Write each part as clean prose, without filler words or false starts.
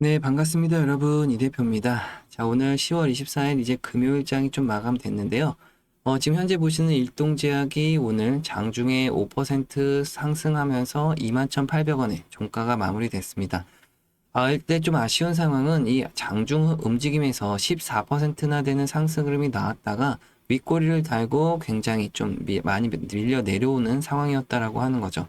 네, 반갑습니다, 여러분. 이 대표입니다. 자, 오늘 10월 24일 이제 금요일장이 좀 마감됐는데요. 지금 현재 보시는 일동제약이 오늘 장중에 5% 상승하면서 21,800원에 종가가 마무리됐습니다. 이때 좀 아쉬운 상황은 이 장중 움직임에서 14%나 되는 상승 흐름이 나왔다가 윗꼬리를 달고 굉장히 좀 많이 밀려 내려오는 상황이었다라고 하는 거죠.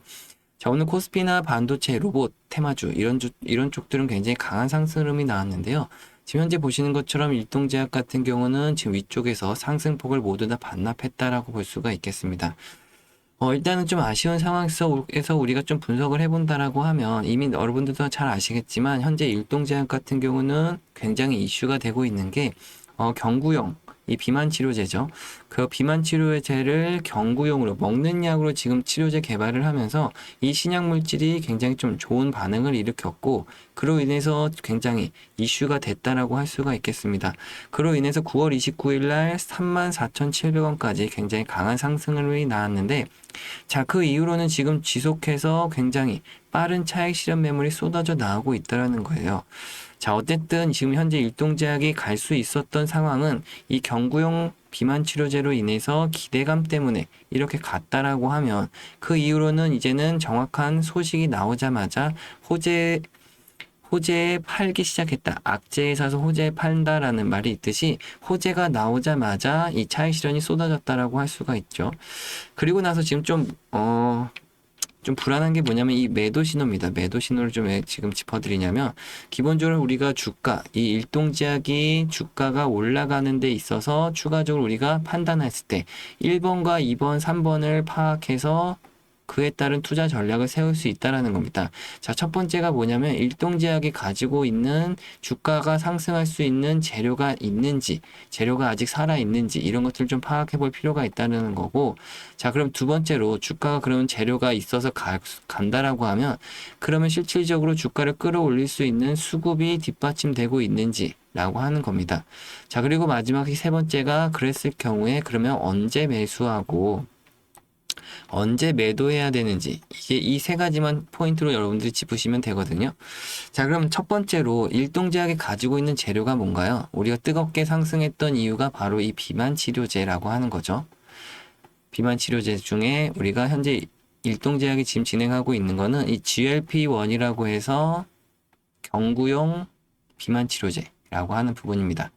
자, 오늘 코스피나 반도체, 로봇, 테마주 이런 쪽들은 굉장히 강한 상승 흐름이 나왔는데요. 지금 현재 보시는 것처럼 일동제약 같은 경우는 지금 위쪽에서 상승폭을 모두 다 반납했다라고 볼 수가 있겠습니다. 일단은 좀 아쉬운 상황에서 우리가 좀 분석을 해본다라고 하면 이미 여러분들도 잘 아시겠지만 현재 일동제약 같은 경우는 굉장히 이슈가 되고 있는 게 경구용 이 비만 치료제죠. 그 비만 치료제를 경구용으로 먹는 약으로 지금 치료제 개발을 하면서 이 신약 물질이 굉장히 좀 좋은 반응을 일으켰고 그로 인해서 굉장히 이슈가 됐다라고 할 수가 있겠습니다. 그로 인해서 9월 29일 날 34,700원까지 굉장히 강한 상승률이 나왔는데 자, 그 이후로는 지금 지속해서 굉장히 빠른 차익 실현 매물이 쏟아져 나오고 있다라는 거예요. 자, 어쨌든 지금 현재 일동제약이 갈 수 있었던 상황은 이 경구용 비만 치료제로 인해서 기대감 때문에 이렇게 갔다라고 하면 그 이후로는 이제는 정확한 소식이 나오자마자 호재에 팔기 시작했다. 악재에 사서 호재에 판다라는 말이 있듯이 호재가 나오자마자 이 차익 실현이 쏟아졌다라고 할 수가 있죠. 그리고 나서 지금 좀 불안한 게 뭐냐면 이 매도 신호입니다. 매도 신호를 좀 왜 지금 짚어드리냐면 기본적으로 우리가 이 일동제약이 주가가 올라가는 데 있어서 추가적으로 우리가 판단했을 때 1번과 2번, 3번을 파악해서 그에 따른 투자 전략을 세울 수 있다라는 겁니다. 자, 첫 번째가 뭐냐면 일동제약이 가지고 있는 주가가 상승할 수 있는 재료가 있는지, 재료가 아직 살아 있는지 이런 것들을 좀 파악해 볼 필요가 있다는 거고, 자, 그럼 두 번째로 주가가 그러면 재료가 있어서 간다라고 하면 그러면 실질적으로 주가를 끌어올릴 수 있는 수급이 뒷받침되고 있는지 라고 하는 겁니다. 자, 그리고 마지막 세 번째가 그랬을 경우에 그러면 언제 매수하고 언제 매도해야 되는지 이게 이 세 가지만 포인트로 여러분들이 짚으시면 되거든요. 자, 그럼 첫 번째로 일동제약이 가지고 있는 재료가 뭔가요? 우리가 뜨겁게 상승했던 이유가 바로 이 비만 치료제라고 하는 거죠. 비만 치료제 중에 우리가 현재 일동제약이 지금 진행하고 있는 거는 이 GLP-1이라고 해서 경구용 비만 치료제라고 하는 부분입니다.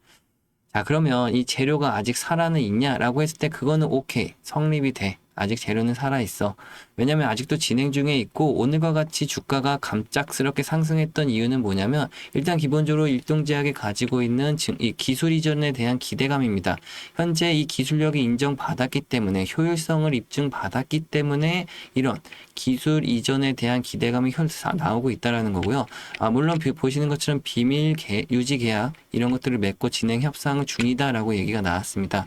자, 그러면 이 재료가 아직 살아는 있냐라고 했을 때 그거는 오케이, 성립이 돼. 아직 재료는 살아있어. 왜냐면 아직도 진행 중에 있고 오늘과 같이 주가가 갑작스럽게 상승했던 이유는 뭐냐면 일단 기본적으로 일동제약이 가지고 있는 이 기술 이전에 대한 기대감입니다. 현재 이 기술력이 인정받았기 때문에 효율성을 입증받았기 때문에 이런 기술 이전에 대한 기대감이 나오고 있다라는 거고요. 물론 보시는 것처럼 비밀 유지 계약 이런 것들을 맺고 진행 협상 중이다라고 얘기가 나왔습니다.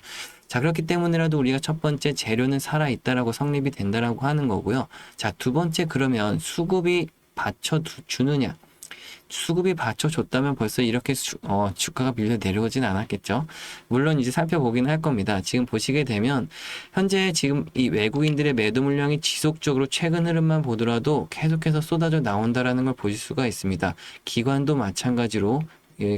자, 그렇기 때문에라도 우리가 첫 번째 재료는 살아있다라고 성립이 된다라고 하는 거고요. 자, 두 번째 그러면 수급이 받쳐주느냐. 수급이 받쳐줬다면 벌써 이렇게 주가가 밀려 내려오진 않았겠죠. 물론 이제 살펴보긴 할 겁니다. 지금 보시게 되면 현재 지금 이 외국인들의 매도 물량이 지속적으로 최근 흐름만 보더라도 계속해서 쏟아져 나온다라는 걸 보실 수가 있습니다. 기관도 마찬가지로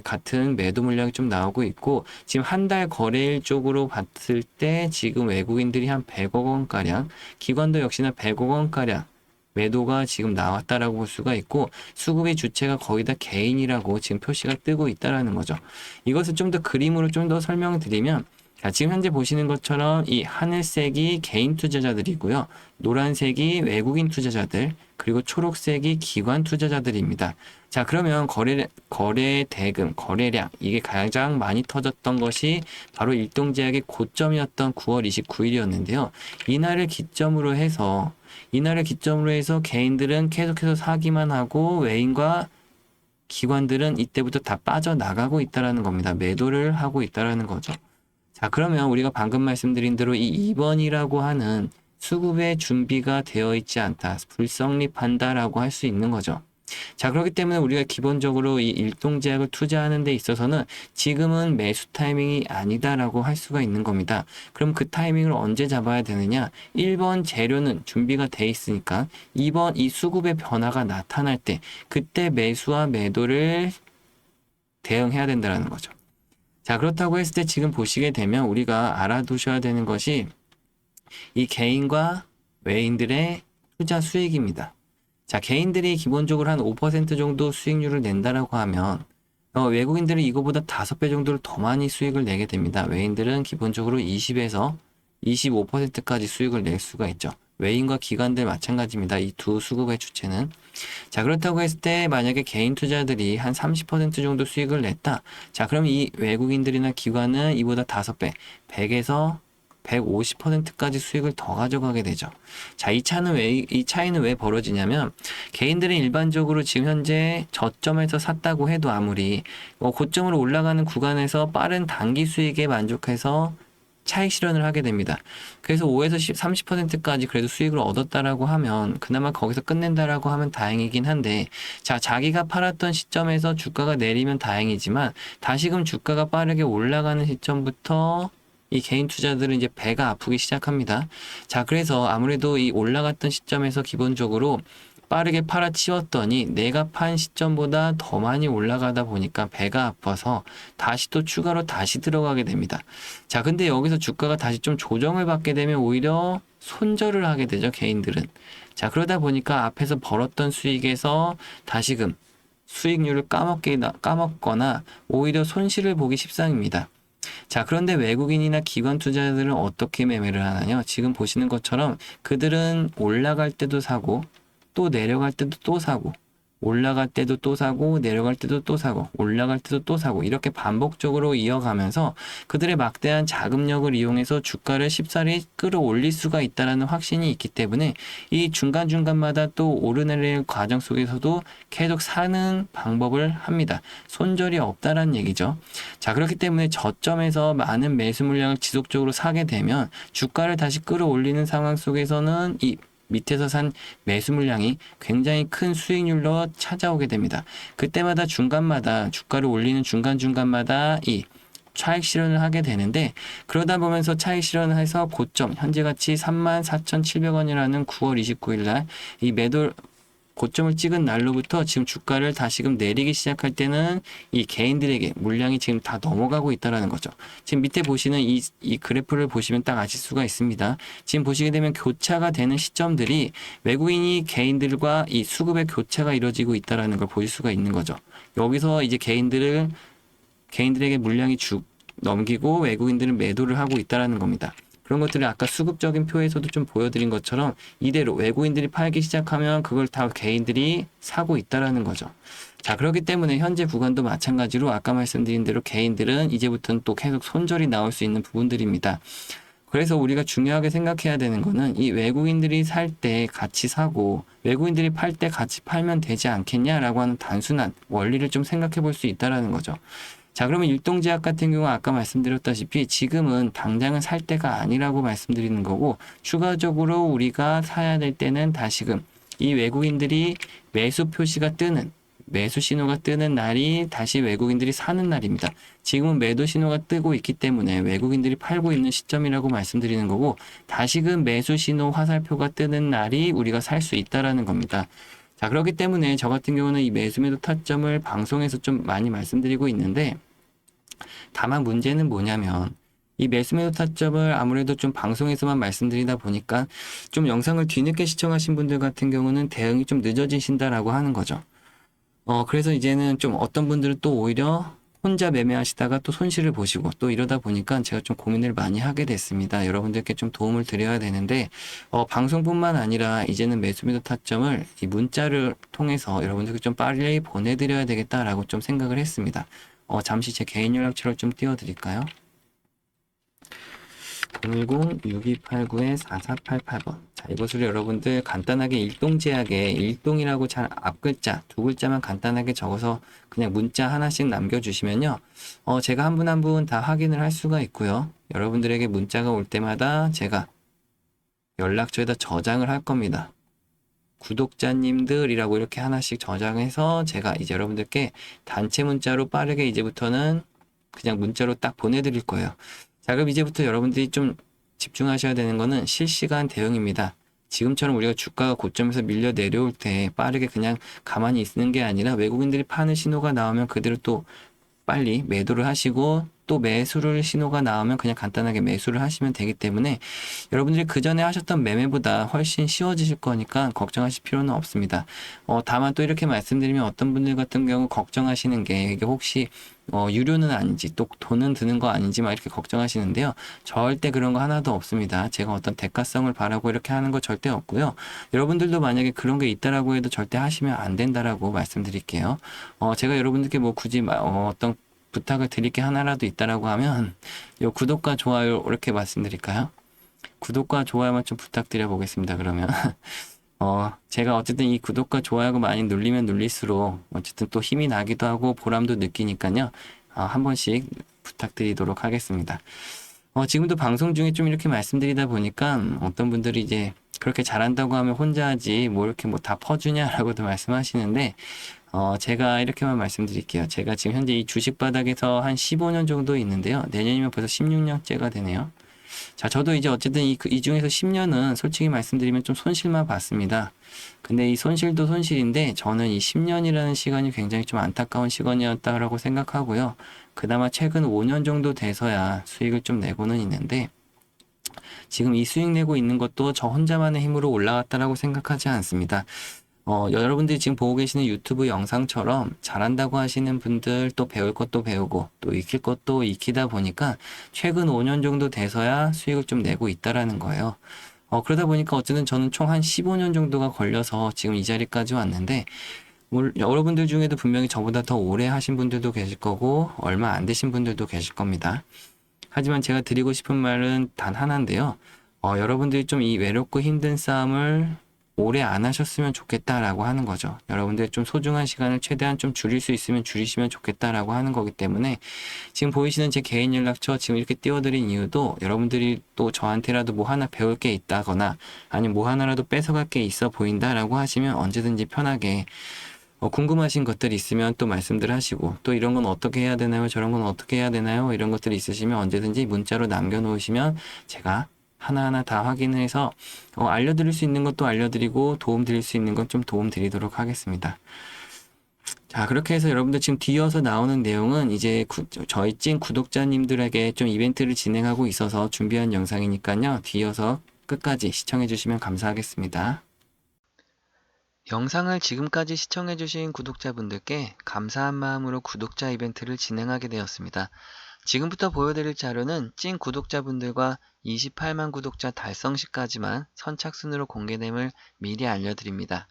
같은 매도 물량이 좀 나오고 있고 지금 한 달 거래일 쪽으로 봤을 때 지금 외국인들이 한 100억 원가량 기관도 역시나 100억 원가량 매도가 지금 나왔다라고 볼 수가 있고 수급의 주체가 거의 다 개인이라고 지금 표시가 뜨고 있다라는 거죠. 이것을 좀 더 그림으로 좀 더 설명을 드리면 자, 지금 현재 보시는 것처럼 이 하늘색이 개인 투자자들이고요. 노란색이 외국인 투자자들, 그리고 초록색이 기관 투자자들입니다. 자, 그러면 거래 대금, 거래량, 이게 가장 많이 터졌던 것이 바로 일동제약의 고점이었던 9월 29일이었는데요. 이날을 기점으로 해서 개인들은 계속해서 사기만 하고 외인과 기관들은 이때부터 다 빠져나가고 있다라는 겁니다. 매도를 하고 있다라는 거죠. 자, 그러면 우리가 방금 말씀드린 대로 이 2번이라고 하는 수급의 준비가 되어 있지 않다, 불성립한다라고 할 수 있는 거죠. 자, 그렇기 때문에 우리가 기본적으로 이 일동제약을 투자하는 데 있어서는 지금은 매수 타이밍이 아니다라고 할 수가 있는 겁니다. 그럼 그 타이밍을 언제 잡아야 되느냐? 1번 재료는 준비가 돼 있으니까 2번 이 수급의 변화가 나타날 때 그때 매수와 매도를 대응해야 된다는 거죠. 자, 그렇다고 했을 때 지금 보시게 되면 우리가 알아두셔야 되는 것이 이 개인과 외인들의 투자 수익입니다. 자, 개인들이 기본적으로 한 5% 정도 수익률을 낸다라고 하면 외국인들은 이거보다 5배 정도를 더 많이 수익을 내게 됩니다. 외인들은 기본적으로 20에서 25%까지 수익을 낼 수가 있죠. 외인과 기관들 마찬가지입니다. 이 두 수급의 주체는. 자, 그렇다고 했을 때 만약에 개인 투자들이 한 30% 정도 수익을 냈다. 자, 그럼 이 외국인들이나 기관은 이보다 5배, 100에서 150%까지 수익을 더 가져가게 되죠. 자, 이 차이는 왜 벌어지냐면, 개인들은 일반적으로 지금 현재 저점에서 샀다고 해도 아무리, 고점으로 올라가는 구간에서 빠른 단기 수익에 만족해서 차익 실현을 하게 됩니다. 그래서 5에서 30%까지 그래도 수익을 얻었다라고 하면 그나마 거기서 끝낸다라고 하면 다행이긴 한데, 자, 자기가 팔았던 시점에서 주가가 내리면 다행이지만 다시금 주가가 빠르게 올라가는 시점부터 이 개인 투자들은 이제 배가 아프기 시작합니다. 자, 그래서 아무래도 이 올라갔던 시점에서 기본적으로 빠르게 팔아치웠더니 내가 판 시점보다 더 많이 올라가다 보니까 배가 아파서 다시 또 추가로 다시 들어가게 됩니다. 자, 근데 여기서 주가가 다시 좀 조정을 받게 되면 오히려 손절을 하게 되죠, 개인들은. 자, 그러다 보니까 앞에서 벌었던 수익에서 다시금 수익률을 까먹거나 오히려 손실을 보기 십상입니다. 자, 그런데 외국인이나 기관 투자자들은 어떻게 매매를 하나요? 지금 보시는 것처럼 그들은 올라갈 때도 사고 또 내려갈 때도 또 사고, 올라갈 때도 또 사고, 내려갈 때도 또 사고, 올라갈 때도 또 사고, 이렇게 반복적으로 이어가면서 그들의 막대한 자금력을 이용해서 주가를 쉽사리 끌어올릴 수가 있다는 확신이 있기 때문에 이 중간중간마다 또 오르내릴 과정 속에서도 계속 사는 방법을 합니다. 손절이 없다라는 얘기죠. 자, 그렇기 때문에 저점에서 많은 매수 물량을 지속적으로 사게 되면 주가를 다시 끌어올리는 상황 속에서는 이 밑에서 산 매수 물량이 굉장히 큰 수익률로 찾아오게 됩니다. 그때마다 중간마다 주가를 올리는 중간중간마다 이 차익 실현을 하게 되는데, 그러다 보면서 차익 실현을 해서 고점 현재 가치 34,700원이라는 9월 29일 날 이 매도 고점을 찍은 날로부터 지금 주가를 다시금 내리기 시작할 때는 이 개인들에게 물량이 지금 다 넘어가고 있다는 거죠. 지금 밑에 보시는 이 그래프를 보시면 딱 아실 수가 있습니다. 지금 보시게 되면 교차가 되는 시점들이 외국인이 개인들과 이 수급의 교차가 이루어지고 있다는 걸 보실 수가 있는 거죠. 여기서 이제 개인들에게 물량이 넘기고 외국인들은 매도를 하고 있다는 겁니다. 그런 것들을 아까 수급적인 표에서도 좀 보여드린 것처럼 이대로 외국인들이 팔기 시작하면 그걸 다 개인들이 사고 있다는 거죠. 자, 그렇기 때문에 현재 구간도 마찬가지로 아까 말씀드린 대로 개인들은 이제부터는 또 계속 손절이 나올 수 있는 부분들입니다. 그래서 우리가 중요하게 생각해야 되는 거는 이 외국인들이 살 때 같이 사고 외국인들이 팔 때 같이 팔면 되지 않겠냐라고 하는 단순한 원리를 좀 생각해 볼 수 있다는 거죠. 자, 그러면 일동제약 같은 경우 아까 말씀드렸다시피 지금은 당장은 살 때가 아니라고 말씀드리는 거고, 추가적으로 우리가 사야 될 때는 다시금 이 외국인들이 매수 표시가 뜨는, 매수 신호가 뜨는 날이 다시 외국인들이 사는 날입니다. 지금은 매도 신호가 뜨고 있기 때문에 외국인들이 팔고 있는 시점이라고 말씀드리는 거고, 다시금 매수 신호 화살표가 뜨는 날이 우리가 살 수 있다라는 겁니다. 자, 그렇기 때문에 저 같은 경우는 이 매수매도 타점을 방송에서 좀 많이 말씀드리고 있는데, 다만 문제는 뭐냐면 이 매수매도 타점을 아무래도 좀 방송에서만 말씀드리다 보니까 좀 영상을 뒤늦게 시청하신 분들 같은 경우는 대응이 좀 늦어지신다라고 하는 거죠. 그래서 이제는 좀 어떤 분들은 또 오히려 혼자 매매하시다가 또 손실을 보시고 또 이러다 보니까 제가 좀 고민을 많이 하게 됐습니다. 여러분들께 좀 도움을 드려야 되는데, 방송뿐만 아니라 이제는 매수매도 타점을 이 문자를 통해서 여러분들께 좀 빨리 보내드려야 되겠다라고 좀 생각을 했습니다. 잠시 제 개인 연락처를 좀 띄워드릴까요? 010-6289-4488번. 자, 이것을 여러분들 간단하게 일동제약에 일동이라고 잘 앞글자, 두 글자만 간단하게 적어서 그냥 문자 하나씩 남겨주시면요. 제가 한 분 한 분 다 확인을 할 수가 있고요. 여러분들에게 문자가 올 때마다 제가 연락처에다 저장을 할 겁니다. 구독자님들이라고 이렇게 하나씩 저장해서 제가 이제 여러분들께 단체 문자로 빠르게 이제부터는 그냥 문자로 딱 보내드릴 거예요. 자, 그럼 이제부터 여러분들이 좀 집중하셔야 되는 거는 실시간 대응입니다. 지금처럼 우리가 주가가 고점에서 밀려 내려올 때 빠르게 그냥 가만히 있는 게 아니라 외국인들이 파는 신호가 나오면 그대로 또 빨리 매도를 하시고 또 매수를 신호가 나오면 그냥 간단하게 매수를 하시면 되기 때문에 여러분들이 그 전에 하셨던 매매보다 훨씬 쉬워지실 거니까 걱정하실 필요는 없습니다. 다만 또 이렇게 말씀드리면 어떤 분들 같은 경우 걱정하시는 게 이게 혹시 유료는 아닌지 또 돈은 드는 거 아닌지 막 이렇게 걱정하시는데요. 절대 그런 거 하나도 없습니다. 제가 어떤 대가성을 바라고 이렇게 하는 거 절대 없고요. 여러분들도 만약에 그런 게 있다라고 해도 절대 하시면 안 된다라고 말씀드릴게요. 제가 여러분들께 뭐 굳이 어떤 부탁을 드릴 게 하나라도 있다라고 하면 요 구독과 좋아요 이렇게 말씀드릴까요? 구독과 좋아요만 좀 부탁드려 보겠습니다. 그러면 제가 어쨌든 이 구독과 좋아요가 많이 눌리면 눌릴수록 어쨌든 또 힘이 나기도 하고 보람도 느끼니까요. 한 번씩 부탁드리도록 하겠습니다. 지금도 방송 중에 좀 이렇게 말씀드리다 보니까 어떤 분들이 이제 그렇게 잘한다고 하면 혼자 하지 뭐 이렇게 뭐 다 퍼주냐라고도 말씀하시는데 제가 이렇게만 말씀드릴게요. 제가 지금 현재 이 주식 바닥에서 한 15년 정도 있는데요. 내년이면 벌써 16년째가 되네요. 자, 저도 이제 어쨌든 이 중에서 10년은 솔직히 말씀드리면 좀 손실만 봤습니다. 근데 이 손실도 손실인데 저는 이 10년이라는 시간이 굉장히 좀 안타까운 시간이었다라고 생각하고요. 그나마 최근 5년 정도 돼서야 수익을 좀 내고는 있는데 지금 이 수익 내고 있는 것도 저 혼자만의 힘으로 올라갔다라고 생각하지 않습니다. 여러분들이 지금 보고 계시는 유튜브 영상처럼 잘한다고 하시는 분들 또 배울 것도 배우고 또 익힐 것도 익히다 보니까 최근 5년 정도 돼서야 수익을 좀 내고 있다라는 거예요. 그러다 보니까 어쨌든 저는 총 한 15년 정도가 걸려서 지금 이 자리까지 왔는데 여러분들 중에도 분명히 저보다 더 오래 하신 분들도 계실 거고 얼마 안 되신 분들도 계실 겁니다. 하지만 제가 드리고 싶은 말은 단 하나인데요. 여러분들이 좀 이 외롭고 힘든 싸움을 오래 안 하셨으면 좋겠다라고 하는 거죠. 여러분들 좀 소중한 시간을 최대한 좀 줄일 수 있으면 줄이시면 좋겠다라고 하는 거기 때문에 지금 보이시는 제 개인 연락처 지금 이렇게 띄워드린 이유도 여러분들이 또 저한테라도 뭐 하나 배울 게 있다거나 아니면 뭐 하나라도 뺏어갈 게 있어 보인다라고 하시면 언제든지 편하게 궁금하신 것들이 있으면 또 말씀들 하시고 또 이런 건 어떻게 해야 되나요? 저런 건 어떻게 해야 되나요? 이런 것들이 있으시면 언제든지 문자로 남겨놓으시면 제가 하나하나 다 확인해서 알려드릴 수 있는 것도 알려드리고 도움 드릴 수 있는 건 좀 도움 드리도록 하겠습니다. 자, 그렇게 해서 여러분들 지금 뒤어서 나오는 내용은 이제 저희 찐 구독자님들에게 좀 이벤트를 진행하고 있어서 준비한 영상이니까요. 뒤어서 끝까지 시청해 주시면 감사하겠습니다. 영상을 지금까지 시청해주신 구독자분들께 감사한 마음으로 구독자 이벤트를 진행하게 되었습니다. 지금부터 보여드릴 자료는 찐 구독자분들과 28만 구독자 달성 시까지만 선착순으로 공개됨을 미리 알려드립니다.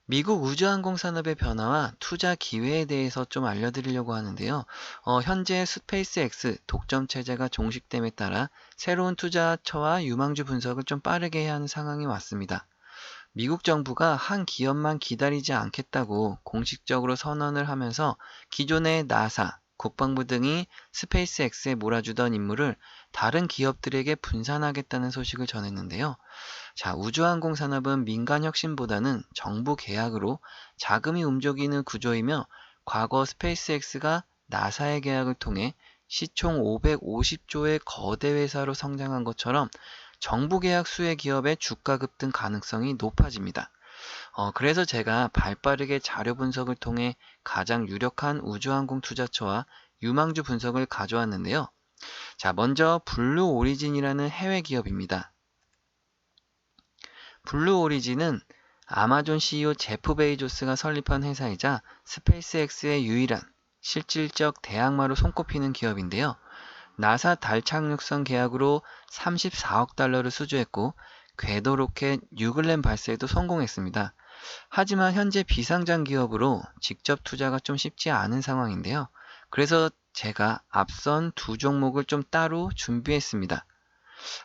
미국 우주항공 산업의 변화와 투자 기회에 대해서 좀 알려드리려고 하는데요. 현재 스페이스X 독점 체제가 종식됨에 따라 새로운 투자처와 유망주 분석을 좀 빠르게 해야 하는 상황이 왔습니다. 미국 정부가 한 기업만 기다리지 않겠다고 공식적으로 선언을 하면서 기존의 나사, 국방부 등이 스페이스X에 몰아주던 임무를 다른 기업들에게 분산하겠다는 소식을 전했는데요. 자, 우주항공 산업은 민간 혁신보다는 정부 계약으로 자금이 움직이는 구조이며 과거 스페이스X가 나사의 계약을 통해 시총 550조의 거대 회사로 성장한 것처럼 정부 계약 수혜 기업의 주가 급등 가능성이 높아집니다. 그래서 제가 발빠르게 자료 분석을 통해 가장 유력한 우주항공 투자처와 유망주 분석을 가져왔는데요. 자, 먼저 블루 오리진이라는 해외 기업입니다. 블루 오리진은 아마존 CEO 제프 베이조스가 설립한 회사이자 스페이스X의 유일한 실질적 대항마로 손꼽히는 기업인데요. 나사 달 착륙선 계약으로 34억 달러를 수주했고 궤도 로켓 뉴글렌 발사에도 성공했습니다. 하지만 현재 비상장 기업으로 직접 투자가 좀 쉽지 않은 상황인데요. 그래서 제가 앞선 두 종목을 좀 따로 준비했습니다.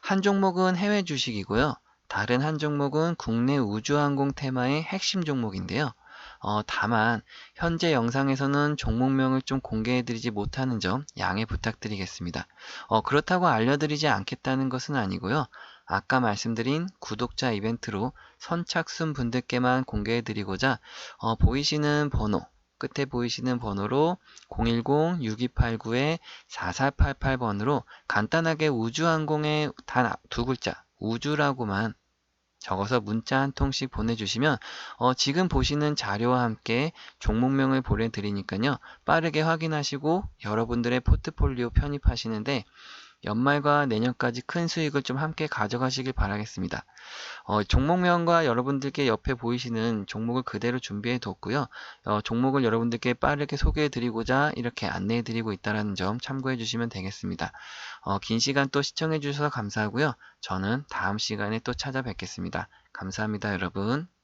한 종목은 해외 주식이고요. 다른 한 종목은 국내 우주항공 테마의 핵심 종목인데요. 다만 현재 영상에서는 종목명을 좀 공개해드리지 못하는 점 양해 부탁드리겠습니다. 그렇다고 알려드리지 않겠다는 것은 아니고요. 아까 말씀드린 구독자 이벤트로 선착순 분들께만 공개해드리고자 보이시는 번호 끝에 보이시는 번호로 010-6289-4488번으로 간단하게 우주항공의 단 두 글자 우주라고만 적어서 문자 한 통씩 보내주시면 지금 보시는 자료와 함께 종목명을 보내드리니까요. 빠르게 확인하시고 여러분들의 포트폴리오 편입하시는데 연말과 내년까지 큰 수익을 좀 함께 가져가시길 바라겠습니다. 종목명과 여러분들께 옆에 보이시는 종목을 그대로 준비해 뒀고요. 종목을 여러분들께 빠르게 소개해 드리고자 이렇게 안내해 드리고 있다는 점 참고해 주시면 되겠습니다. 긴 시간 또 시청해 주셔서 감사하고요. 저는 다음 시간에 또 찾아뵙겠습니다. 감사합니다, 여러분.